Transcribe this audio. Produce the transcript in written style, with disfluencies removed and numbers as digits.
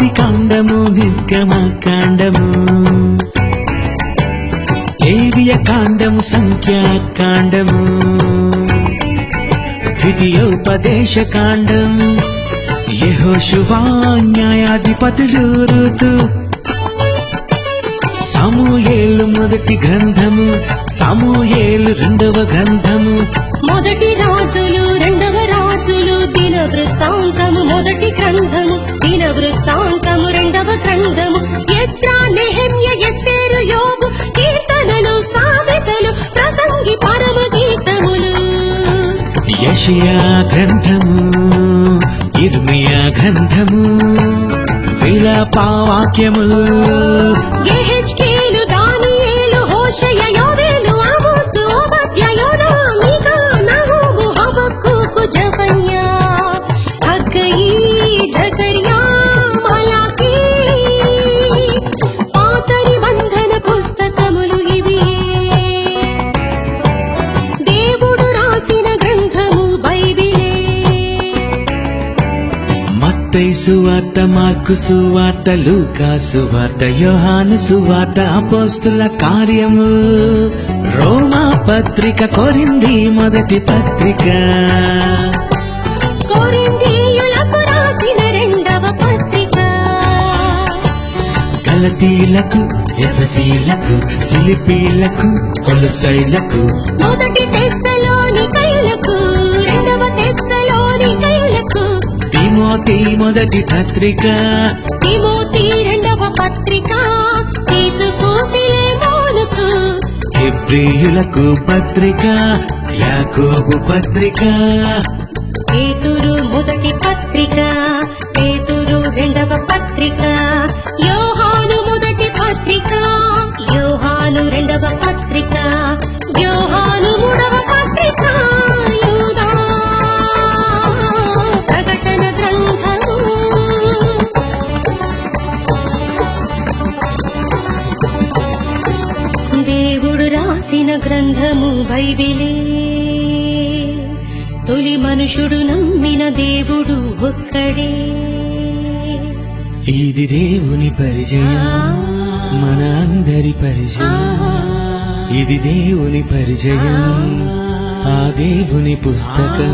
ఆది కాండము నిర్గమకాండము లేవియ కాండము సంఖ్యాకాండము ద్వితీయోపదేశ కాండం యెహోషువ న్యాయాధిపతులు ఋతు సమూయేలు మొదటి గ్రంథము సమూయేలు రెండవ గ్రంథము మొదటి రాజులు రెండవ రాజులు దిన వృత్తాంతము మొదటి గ్రంథము దిన వృత్తాంతము రెండవ గ్రంథము ఎజ్రా నెహెమ్య ఎస్తేరు యోబు కీర్తనలు సామెతలు ప్రసంగి పరమ గీతములు యెషయా గ్రంథము ఇర్మియా గ్రంథము విలాపవాక్యములు యెహెజ్కేలు దానియేలు హోషయ యోవేలు ఆమోసు ఓబద్య యోనా మీకా నహూము హబక్కూకు జెఫన్యా హగ్గయి జకర్యా మలాకీ పాత నిబంధన పుస్తకములు ఇవి దేవుడు రాసిన గ్రంథము బైబిలే మత్తయి సువార్త మార్కు సువార్త లూకా సువార్త యోహాను సువార్త అపోస్తుల కార్యము రోమా పత్రిక కొరింథీ మొదటి పత్రిక కొరింథీయులకు రాసిన రెండవ పత్రిక గలతీలకు ఎఫెసీలకు ఫిలిప్పీలకు కొలొస్సైలకు మొదటి తెస్సలోనికయులకు రెండవ తెస్సలోనికయులకు తిమోతి మొదటి పత్రిక తిమోతి రెండవ పత్రిక తీతుకు ఫిలెమోనుకు హెబ్రీయులకు పత్రిక యాకోబు పత్రిక పేతురు మొదటి పత్రిక పేతురు రెండవ పత్రిక యోహాను మొదటి పత్రిక యోహాను రెండవ పత్రిక యోహాను మూడవ పత్రిక యూదా ప్రకటన గ్రంథము దేవుడు రాసిన గ్రంథము బైబిలే తొలి మనుషుడు నమ్మిన దేవుడు ఒక్కడే ఇది దేవుని పరిచయం మన అందరి పరిచయం ఇది దేవుని పరిచయం ఆ దేవుని పుస్తకం